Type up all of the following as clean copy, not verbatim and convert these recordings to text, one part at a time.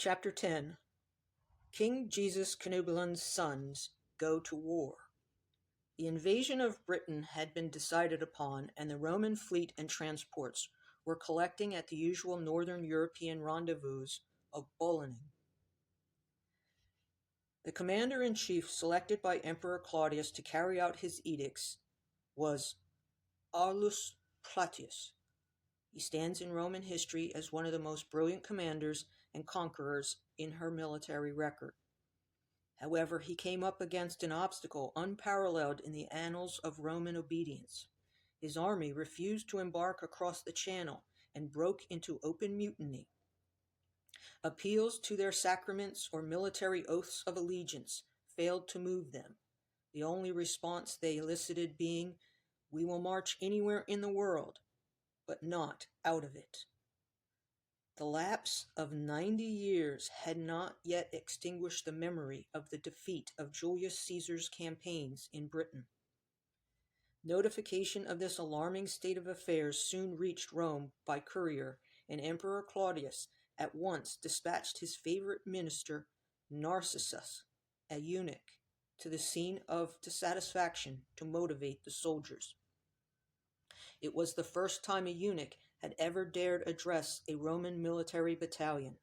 Chapter 10. King Jesus Canubelan's sons go to war. The invasion of Britain had been decided upon, and the Roman fleet and transports were collecting at the usual northern European rendezvous of Boulogne. The commander-in-chief selected by Emperor Claudius to carry out his edicts was Aulus Plautius. He stands in Roman history as one of the most brilliant commanders and conquerors in her military record. However, he came up against an obstacle unparalleled in the annals of Roman obedience. His army refused to embark across the Channel and broke into open mutiny. Appeals to their sacraments or military oaths of allegiance failed to move them, the only response they elicited being, "We will march anywhere in the world, but not out of it." The lapse of 90 years had not yet extinguished the memory of the defeat of Julius Caesar's campaigns in Britain. Notification of this alarming state of affairs soon reached Rome by courier, and Emperor Claudius at once dispatched his favorite minister, Narcissus, a eunuch, to the scene of dissatisfaction to motivate the soldiers. It was the first time a eunuch had ever dared address a Roman military battalion.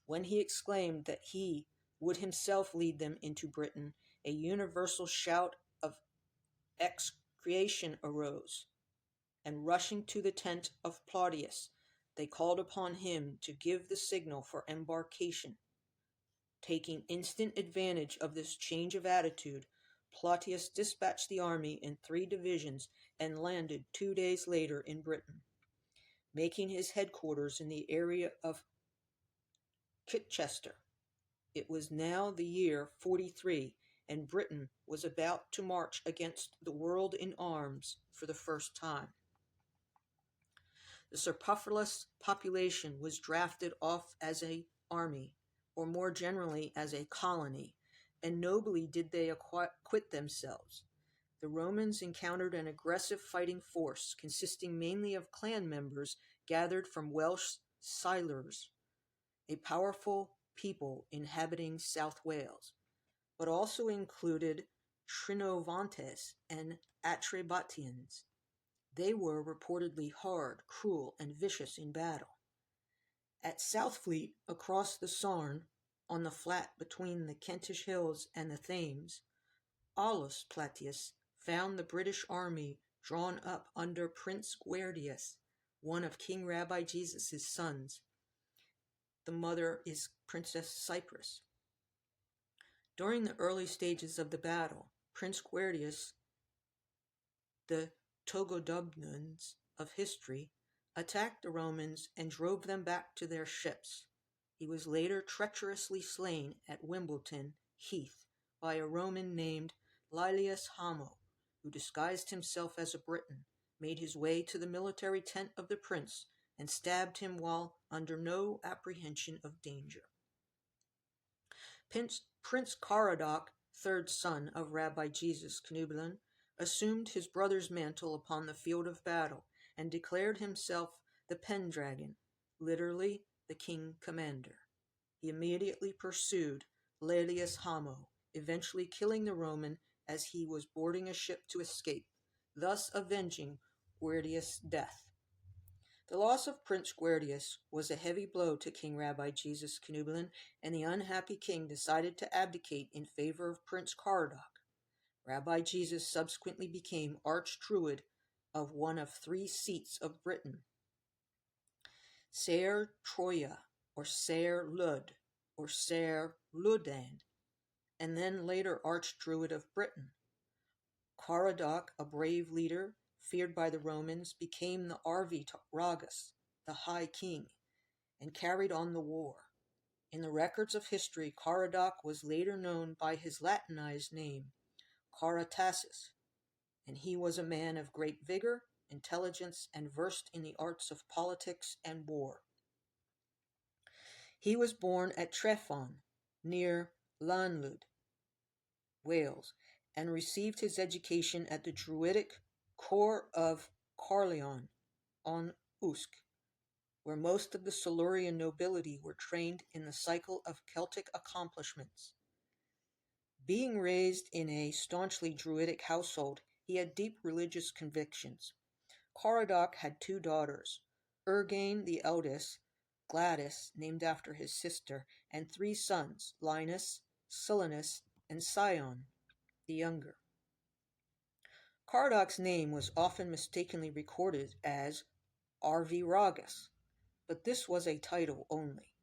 When he exclaimed that he would himself lead them into Britain, a universal shout of execration arose, and rushing to the tent of Plautius, they called upon him to give the signal for embarkation. Taking instant advantage of this change of attitude, Plautius dispatched the army in 3 divisions and landed 2 days later in Britain, making his headquarters in the area of Chichester. It was now the year 43, and Britain was about to march against the world in arms for the first time. The superfluous population was drafted off as an army, or more generally as a colony, and nobly did they acquit themselves. The Romans encountered an aggressive fighting force consisting mainly of clan members gathered from Welsh Silures, a powerful people inhabiting South Wales, but also included Trinovantes and Atrebatians. They were reportedly hard, cruel, and vicious in battle. At Southfleet, across the Sarn, on the flat between the Kentish hills and the Thames, Aulus Plautius found the British army drawn up under Prince Guerdius, one of King Rabbi Jesus' sons. The mother is Princess Cyprus. During the early stages of the battle, Prince Guerdius, the Togodumnans of history, attacked the Romans and drove them back to their ships. He was later treacherously slain at Wimbledon Heath by a Roman named Laelius Hamo, who disguised himself as a Briton, made his way to the military tent of the prince, and stabbed him while under no apprehension of danger. Prince Caradoc, third son of Rabbi Jesus Canubelan, assumed his brother's mantle upon the field of battle and declared himself the Pendragon, literally the king commander. He immediately pursued Laelius Hamo, eventually killing the Roman as he was boarding a ship to escape, thus avenging Guerdius' death. The loss of Prince Guerdius was a heavy blow to King Rabbi Jesus Canubelan, and the unhappy king decided to abdicate in favor of Prince Caradoc. Rabbi Jesus subsequently became Archdruid of one of 3 seats of Britain, Saer Troia, or Saer Lud, or Saer Ludan, and then later Archdruid of Britain. Caradoc, a brave leader, feared by the Romans, became the Arvi Ragus, the High King, and carried on the war. In the records of history, Caradoc was later known by his Latinized name, Caratassus, and he was a man of great vigor, intelligence, and versed in the arts of politics and war. He was born at Treffon, near Llanllwyd, Wales, and received his education at the Druidic Corps of Carlion on Usk. where most of the Silurian nobility were trained in the cycle of Celtic accomplishments. Being raised in a staunchly Druidic household, he had deep religious convictions. Caradoc had two daughters, Urgain the eldest, Gladys, named after his sister, and three sons, Linus, Silenus, and Sion, the younger. Caradoc's name was often mistakenly recorded as Arviragus, but this was a title only.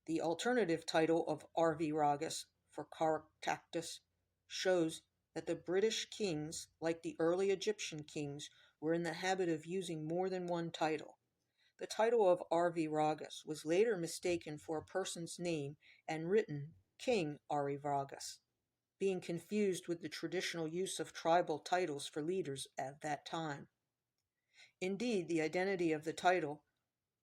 The alternative title of Arviragus for Caractacus shows that the British kings, like the early Egyptian kings, were in the habit of using more than one title. The title of Arviragus was later mistaken for a person's name and written King Arviragus, being confused with the traditional use of tribal titles for leaders at that time. Indeed, the identity of the title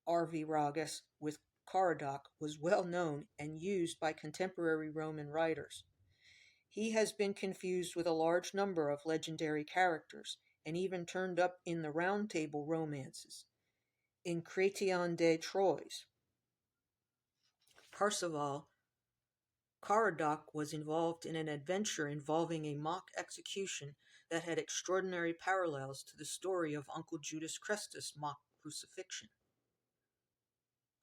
Arviragus with Caradoc was well known and used by contemporary Roman writers. He has been confused with a large number of legendary characters, and even turned up in the Round Table romances. In Chrétien de Troyes, Perceval, Caradoc was involved in an adventure involving a mock execution that had extraordinary parallels to the story of Uncle Judas Crestus' mock crucifixion.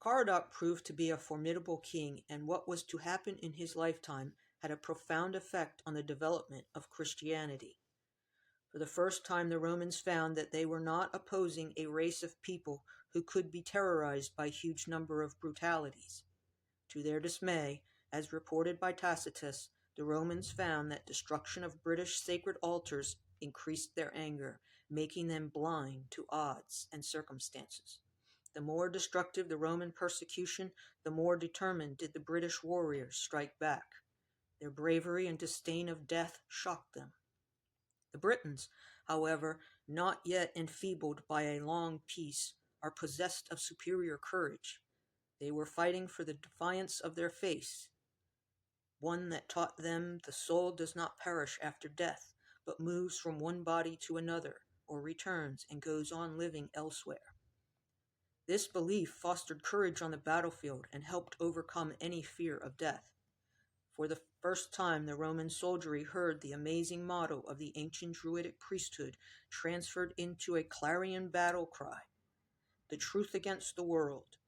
Caradoc proved to be a formidable king, and what was to happen in his lifetime had a profound effect on the development of Christianity. For the first time, the Romans found that they were not opposing a race of people who could be terrorized by a huge number of brutalities. To their dismay, as reported by Tacitus, the Romans found that destruction of British sacred altars increased their anger, making them blind to odds and circumstances. The more destructive the Roman persecution, the more determined did the British warriors strike back. Their bravery and disdain of death shocked them. The Britons, however, not yet enfeebled by a long peace, are possessed of superior courage. They were fighting for the defiance of their faith, one that taught them the soul does not perish after death, but moves from one body to another, or returns and goes on living elsewhere. This belief fostered courage on the battlefield and helped overcome any fear of death. For the first time, the Roman soldiery heard the amazing motto of the ancient Druidic priesthood transferred into a clarion battle cry, "The truth against the world,"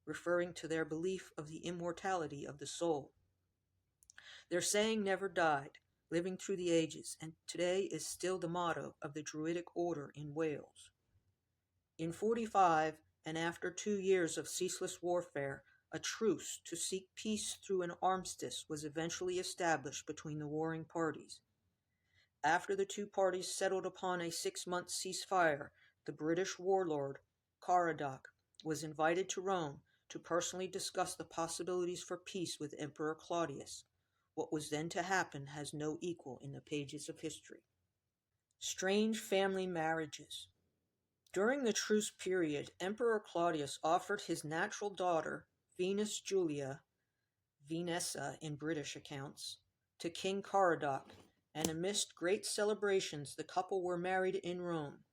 referring to their belief of the immortality of the soul. Their saying never died, living through the ages, and today is still the motto of the Druidic order in Wales. In 45, and after 2 years of ceaseless warfare, a truce to seek peace through an armistice was eventually established between the warring parties. After the two parties settled upon a 6-month ceasefire, the British warlord, Caradoc, was invited to Rome to personally discuss the possibilities for peace with Emperor Claudius. What was then to happen has no equal in the pages of history. Strange family marriages. During the truce period, Emperor Claudius offered his natural daughter, Venus Julia, Venessa in British accounts, to King Caradoc, and amidst great celebrations the couple were married in Rome.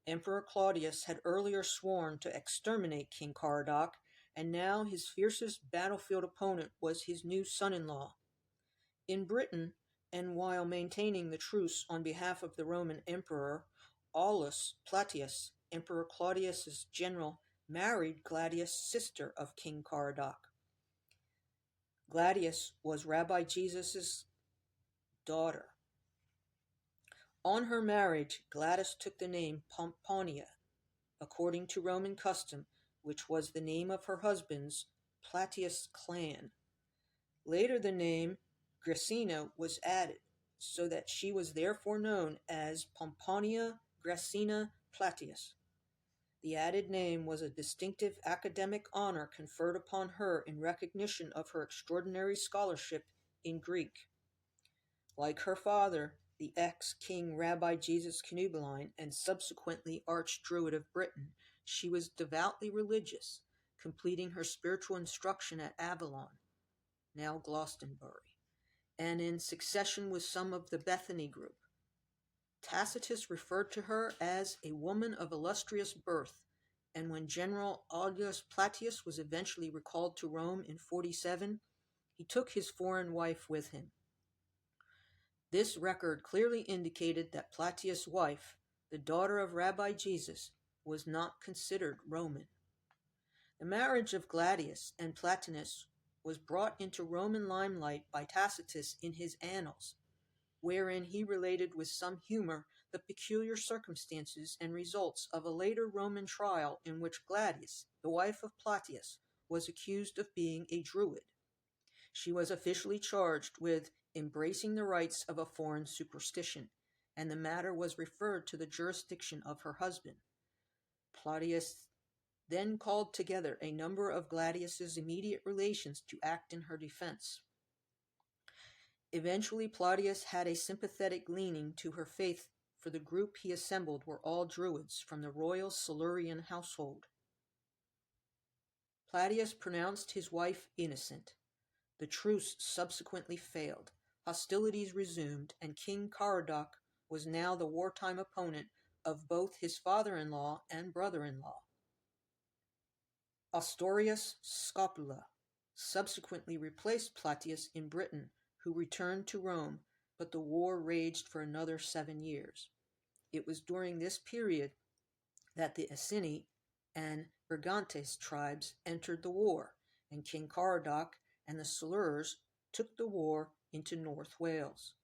Emperor Claudius had earlier sworn to exterminate King Caradoc, and now his fiercest battlefield opponent was his new son-in-law. In Britain, and while maintaining the truce on behalf of the Roman Emperor, Aulus Plautius, Emperor Claudius's general, married Gladius' sister of King Caradoc. Gladius was Rabbi Jesus' daughter. On her marriage, Gladys took the name Pomponia, according to Roman custom, which was the name of her husband's Plautius clan. Later the name Graecina was added, so that she was therefore known as Pomponia Graecina Plautius. The added name was a distinctive academic honor conferred upon her in recognition of her extraordinary scholarship in Greek. Like her father, the ex-king Rabbi Jesus Cunubeline, and subsequently Archdruid of Britain, she was devoutly religious, completing her spiritual instruction at Avalon, now Glastonbury, and in succession with some of the Bethany group. Tacitus referred to her as a woman of illustrious birth, and when General Aulus Plautius was eventually recalled to Rome in 47, he took his foreign wife with him. This record clearly indicated that Plautius' wife, the daughter of Rabbi Jesus, was not considered Roman. The marriage of Gladius and Platinus was brought into Roman limelight by Tacitus in his Annals, wherein he related with some humor the peculiar circumstances and results of a later Roman trial in which Gladius, the wife of Plautius, was accused of being a Druid. She was officially charged with embracing the rites of a foreign superstition, and the matter was referred to the jurisdiction of her husband. Plautius then called together a number of Gladius's immediate relations to act in her defense. Eventually, Plautius had a sympathetic leaning to her faith, for the group he assembled were all Druids from the royal Silurian household. Plautius pronounced his wife innocent. The truce subsequently failed. Hostilities resumed, and King Caradoc was now the wartime opponent of both his father-in-law and brother-in-law. Ostorius Scopula subsequently replaced Plautius in Britain, who returned to Rome, but the war raged for another 7 years. It was during this period that the Iceni and Brigantes tribes entered the war, and King Caradoc and the Silures took the war into North Wales.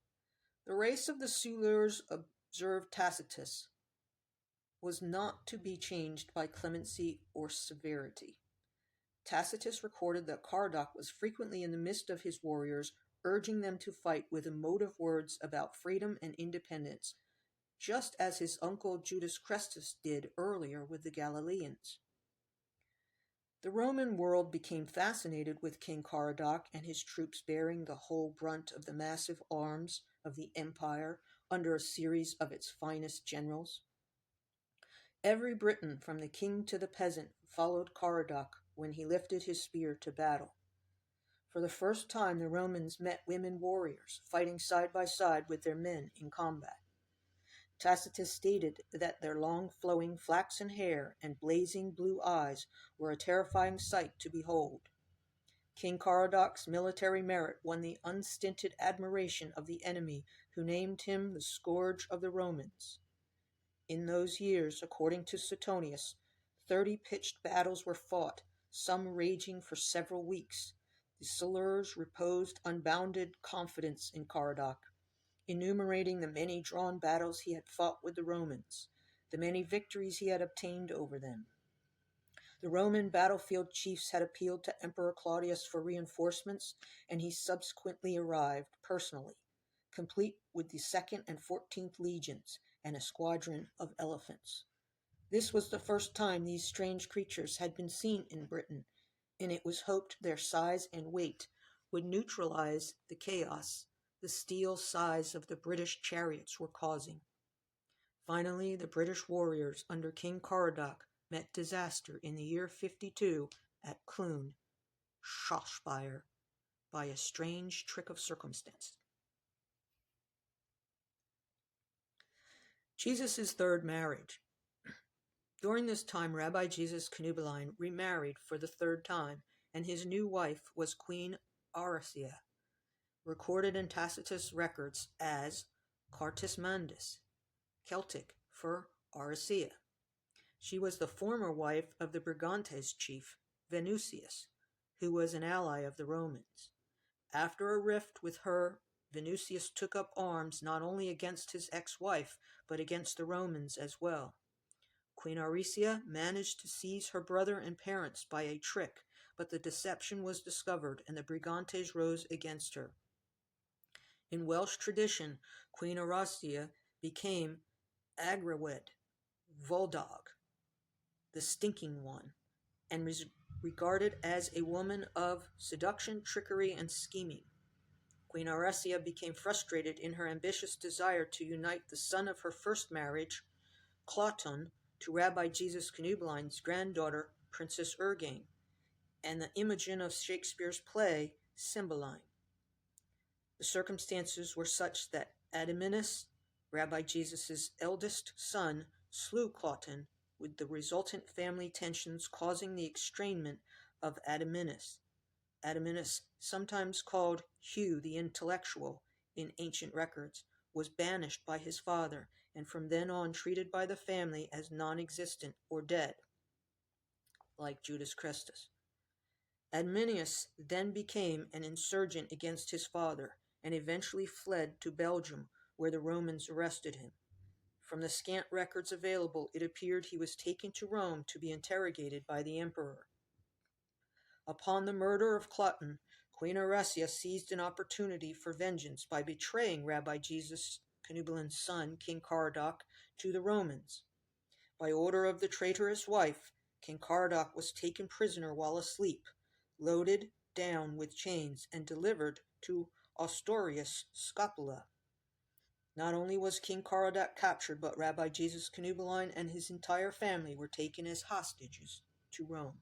The race of the Silures, observed Tacitus, was not to be changed by clemency or severity. Tacitus recorded that Caradoc was frequently in the midst of his warriors, urging them to fight with emotive words about freedom and independence, just as his uncle Judas Crestus did earlier with the Galileans. The Roman world became fascinated with King Caradoc and his troops bearing the whole brunt of the massive arms of the empire under a series of its finest generals. Every Briton, from the king to the peasant, followed Caradoc when he lifted his spear to battle. For the first time, the Romans met women warriors, fighting side by side with their men in combat. Tacitus stated that their long flowing flaxen hair and blazing blue eyes were a terrifying sight to behold. King Caradoc's military merit won the unstinted admiration of the enemy, who named him the scourge of the Romans. In those years, according to Suetonius, 30 pitched battles were fought, some raging for several weeks. The Silures reposed unbounded confidence in Caradoc, enumerating the many drawn battles he had fought with the Romans, the many victories he had obtained over them. The Roman battlefield chiefs had appealed to Emperor Claudius for reinforcements, and he subsequently arrived personally, complete with the 2nd and 14th legions and a squadron of elephants. This was the first time these strange creatures had been seen in Britain, and it was hoped their size and weight would neutralize the chaos the steel size of the British chariots were causing. Finally, the British warriors under King Caradoc met disaster in the year 52 at Clun, Shropshire, by a strange trick of circumstance. Jesus' third marriage. During this time, Rabbi Jesus Knubeline remarried for the 3rd time, and his new wife was Queen Aurisia, recorded in Tacitus records as Cartismandus, Celtic for Aurisia. She was the former wife of the Brigantes chief Venusius, who was an ally of the Romans. After a rift with her, Venusius took up arms not only against his ex-wife, but against the Romans as well. Queen Aurisia managed to seize her brother and parents by a trick, but the deception was discovered and the Brigantes rose against her. In Welsh tradition, Queen Aurisia became Agrawed, Voldog, the stinking one, and was regarded as a woman of seduction, trickery, and scheming. Queen Aurisia became frustrated in her ambitious desire to unite the son of her first marriage, Cloton, to Rabbi Jesus Knubline's granddaughter, Princess Urgain, and the Imogen of Shakespeare's play, Cymbeline. The circumstances were such that Admetus, Rabbi Jesus' eldest son, slew Cloton with the resultant family tensions causing the estrangement of Adaminus, sometimes called Hugh the Intellectual in ancient records, was banished by his father, and from then on treated by the family as non-existent or dead, like Judas Christus. Adminius then became an insurgent against his father, and eventually fled to Belgium, where the Romans arrested him. From the scant records available, it appeared he was taken to Rome to be interrogated by the emperor. Upon the murder of Cloten, Queen Auresia seized an opportunity for vengeance by betraying Rabbi Jesus Canubelin's son, King Caradoc, to the Romans. By order of the traitorous wife, King Caradoc was taken prisoner while asleep, loaded down with chains, and delivered to Ostorius Scapula. Not only was King Caradoc captured, but Rabbi Jesus Canubelin and his entire family were taken as hostages to Rome.